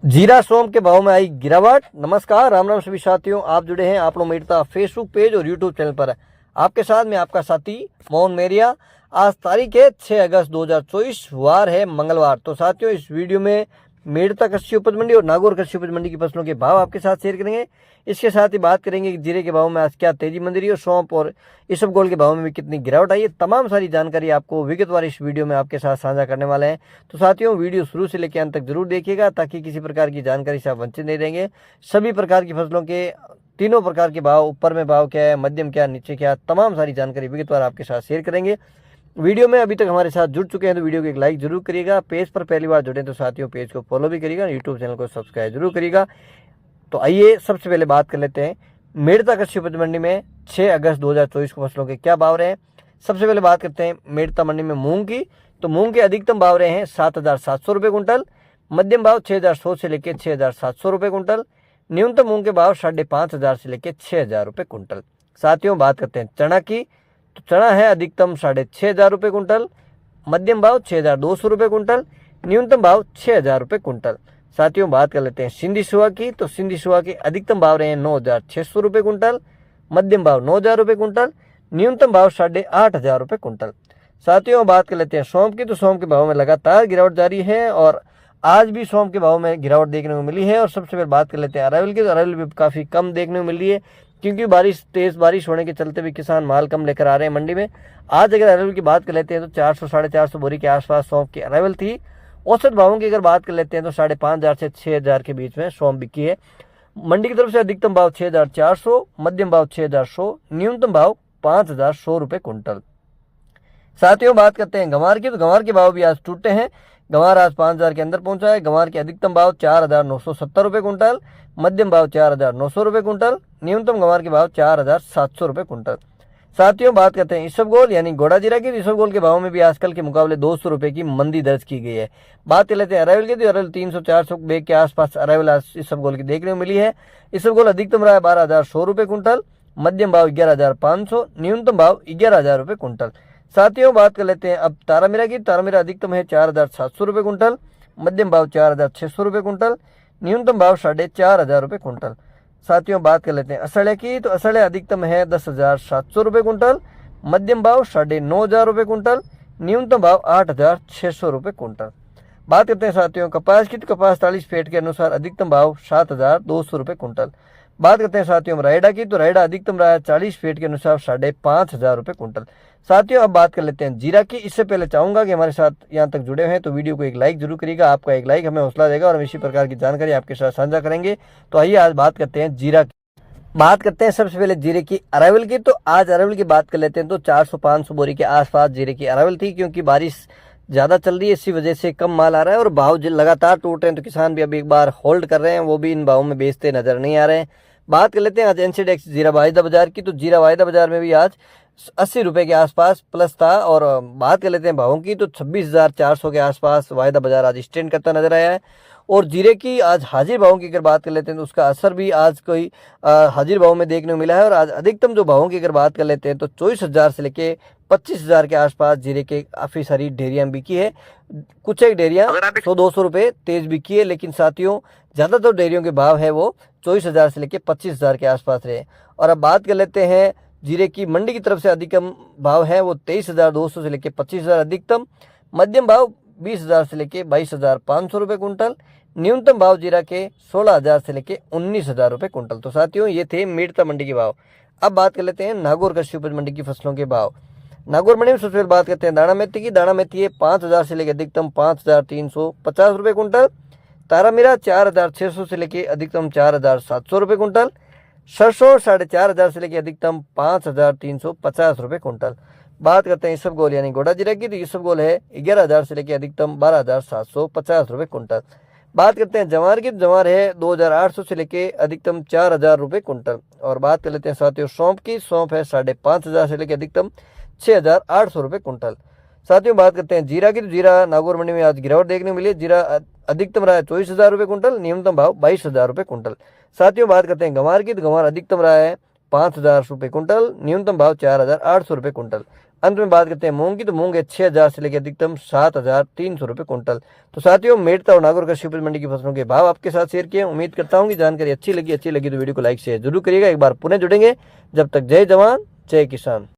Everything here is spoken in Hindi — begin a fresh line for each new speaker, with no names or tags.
जीरा सोम के भाव में आई गिरावट। नमस्कार, राम राम सभी साथियों, आप जुड़े हैं आप लोग मेरता फेसबुक पेज और यूट्यूब चैनल पर। आपके साथ में आपका साथी मोहन मेरिया। आज तारीख है 6 अगस्त 2024, वार है मंगलवार। तो साथियों, इस वीडियो में मेरता कृषि उपज मंडी और नागौर कृषि उपज मंडी की फसलों के भाव आपके साथ शेयर करेंगे। इसके साथ ही बात करेंगे कि जीरे के भाव में आज क्या तेजी मंदी रही और सौंफ और इसबगोल के भाव में भी कितनी गिरावट आई है। तमाम सारी जानकारी आपको विगतवार इस वीडियो में आपके साथ साझा करने वाले हैं। तो साथियों, वीडियो शुरू से लेकर अंत तक जरूर देखिएगा ताकि किसी प्रकार की जानकारी से आप वंचित नहीं रहेंगे। सभी प्रकार की फसलों के तीनों प्रकार के भाव, ऊपर में भाव क्या है, मध्यम क्या, नीचे क्या, तमाम सारी जानकारी विगतवार आपके साथ शेयर करेंगे। वीडियो में अभी तक हमारे साथ जुड़ चुके हैं तो वीडियो को एक लाइक जरूर करिएगा। पेज पर पहली बार जुड़े तो साथियों पेज को फॉलो भी करिएगा, यूट्यूब चैनल को सब्सक्राइब जरूर करिएगा। तो आइए सबसे पहले बात कर लेते हैं मेरता कृषि उपज मंडी में 6 अगस्त 2024 को फसलों के क्या भाव रहे हैं। सबसे पहले बात करते हैं मेरता मंडी में मूंग की। तो मूंग के अधिकतम भाव रहे हैं 7,700 रुपये कुंटल, मध्यम भाव 6,100 से लेकर 6,700 रुपये कुंटल, न्यूनतम मूंग के भाव 5,500 से लेकर 6,000 रुपये कुंटल। साथियों, बात करते हैं चना की। तो चना है अधिकतम 6,500 रुपये कुंटल, मध्यम भाव 6,200 रुपये कुंटल, न्यूनतम भाव 6,000 रुपये कुंटल। साथियों, बात कर लेते हैं सिंधी सुहा की। तो सिंधी सुहा के अधिकतम भाव रहे हैं 9,600 रुपये कुंटल, मध्यम भाव 9,000 रुपये कुंटल, न्यूनतम भाव 8,500 रुपये कुंटल। साथियों, बात कर लेते हैं सौंफ की। तो सौंफ के भाव में लगातार गिरावट जारी है और आज भी सौंफ के भाव में गिरावट देखने को मिली है। और सबसे पहले बात कर लेते हैं अरावल की। तो अरावल भी काफ़ी कम देखने को मिल रही है क्योंकि तेज बारिश होने के चलते भी किसान माल कम लेकर आ रहे हैं मंडी में। आज अगर अरावल की बात कर लेते हैं तो 400 450 बोरी के आसपास सौंफ की अरावल थी। औसत भावों की अगर बात कर लेते हैं तो 5,500 से 6,000 के बीच में सौंफ बिकी है। मंडी की तरफ से अधिकतम भाव 6,400, मध्यम भाव 6,100, न्यूनतम भाव 5,100 रुपये कुंटल। साथियों, बात करते हैं गंवार की। तो गंवार के भाव भी आज टूटे हैं। गंवार आज 5,000 के अंदर पहुंचा है। गंवार के अधिकतम भाव 4,970 रुपये कुंटल, मध्यम भाव 4,900 रुपये कुंटल, न्यूनतम गंवार के भाव 4,700 रुपये कुंटल। साथियों, बात करते हैं इसबगोल यानी गोड़ा जीरा की। इसबगोल के भाव में भी आजकल के मुकाबले 200 रुपये की मंदी दर्ज की गई है। बात कर लेते हैं अरावल की। तो अरावल 300-400 बैग के आसपास अरावल आज इसबगोल की देखने को मिली है। इसबगोल अधिकतम रहा है 12,100 रुपये कुंटल, मध्यम भाव 11,500, न्यूनतम भाव 11,000 रुपये कुंटल। साथियों, बात कर लेते हैं अब तारामीरा की। तारामीरा अधिकतम है 4,700 रुपये कुंटल, मध्यम भाव 4,600 रुपये कुंटल, न्यूनतम भाव 4,500 रुपये कुंटल। साथियों, बात कर लेते हैं असड़े की। तो असड़े अधिकतम है 10,700 रुपये कुंटल, मध्यम भाव 9,500 रुपये कुंटल, न्यूनतम भाव 8,600 रुपये कुंटल। बात करते हैं साथियों कपास की। तो कपास 40 फीट के अनुसार अधिकतम भाव 7,200 रुपये कुंटल। बात करते हैं साथियों रायडा की। तो रायडा अधिकतम रहा है 40 फीट के अनुसार 5,500 रुपये कुंटल। साथियों, अब बात कर लेते हैं जीरा की। इससे पहले चाहूंगा कि हमारे साथ यहाँ तक जुड़े हुए हैं तो वीडियो को एक लाइक जरूर करिएगा। आपका एक लाइक हमें हौसला देगा और हम इसी प्रकार की जानकारी आपके साथ साझा करेंगे। तो आइए आज बात करते हैं जीरा की। बात करते हैं सबसे पहले जीरे की अरावल की। तो आज अरावल की बात कर लेते हैं तो 400-500 बोरी के आसपास जीरे की अरावल थी क्योंकि बारिश ज़्यादा चल रही है, इसी वजह से कम माल आ रहा है और भाव लगातार टूट रहे हैं। तो किसान भी अभी एक बार होल्ड कर रहे हैं, वो भी इन भावों में बेचते नजर नहीं आ रहे हैं। बात कर लेते हैं आज एनसीडेक्स जीरा वायदा बाजार की। तो जीरा वायदा बाजार में भी आज 80 रुपये के आसपास प्लस था। और बात कर लेते हैं भावों की। तो 26,400 के आसपास वायदा बाजार आज स्टैंड करता नजर आया है। और जीरे की आज हाजिर भावों की अगर बात कर लेते हैं तो उसका असर भी आज कोई हाजिर भाव में देखने को मिला है। और आज अधिकतम जो भावों की अगर बात कर लेते हैं तो 24,000 से लेके 25,000 के आसपास जीरे के काफ़ी सारी डेयरियाँ बिकी है। कुछ एक डेयरियाँ 100-200 रुपये तेज बिकी है, लेकिन साथियों ज़्यादातर डेयरियों के भाव है वो 24,000 से लेके 25,000 के आसपास रहे। और अब बात कर लेते हैं जीरे की मंडी की तरफ से अधिकतम भाव है वो 23,200 से लेके 25,000 अधिकतम, मध्यम भाव 20,000 से लेके 22,500 रुपये कुंटल, न्यूनतम भाव जीरा के 16,000 से लेके 19,000 रुपये कुंटल। तो साथियों, ये थे मेरता मंडी के भाव। अब बात कर लेते हैं नागौर कृषि उपज मंडी की फसलों के भाव। नागौर मंडी में सबसे पहले बात करते हैं दाना मेथी की। दाना मेथी है 5,000 से लेके अधिकतम 5,350 रुपये कुंटल। तारामीरा 4,600 से लेके अधिकतम 4,700 रुपये कुंटल। सरसों 4,500 से लेके अधिकतम 5,350 रुपये कुंटल। बात करते हैं इसबगोल यानी गोड़ा जीरा की। तो इसबगोल है 11,000 से लेके अधिकतम 12,750 रुपये कुंटल। बात करते हैं जवार की। जवार है 2,800 से लेके अधिकतम 4,000 रुपये कुंटल। और बात कर लेते हैं साथियों सौंफ की। सौंफ है 5,500 से लेके अधिकतम 6,800 रुपये कुंटल। साथियों, बात करते हैं जीरा की। तो जीरा नागौर मंडी में आज गिरावट देखने को मिली। जीरा अधिकतम रहा है 24,000 रुपये कुंटल, न्यूनतम भाव 22,000 रुपये कुंटल। साथियों, बात करते हैं गंवार की। तो गंवार अधिकतम रहा है 5,000 रुपये कुंटल, न्यूनतम भाव 4,800 रुपये कुंटल। अंत में बात करते हैं मूंग की, तो मूंग है 6,000 से लेकर अधिकतम 7,300 रुपये कुंटल। तो साथियों, मेड़ता और नागौर कृषि उपज मंडी की फसलों के भाव आपके साथ शेयर किए। उम्मीद करता हूँ कि जानकारी अच्छी लगी तो वीडियो को लाइक शेयर जरूर करिएगा। एक बार पुनः जुड़ेंगे, जब तक जय जवान जय किसान।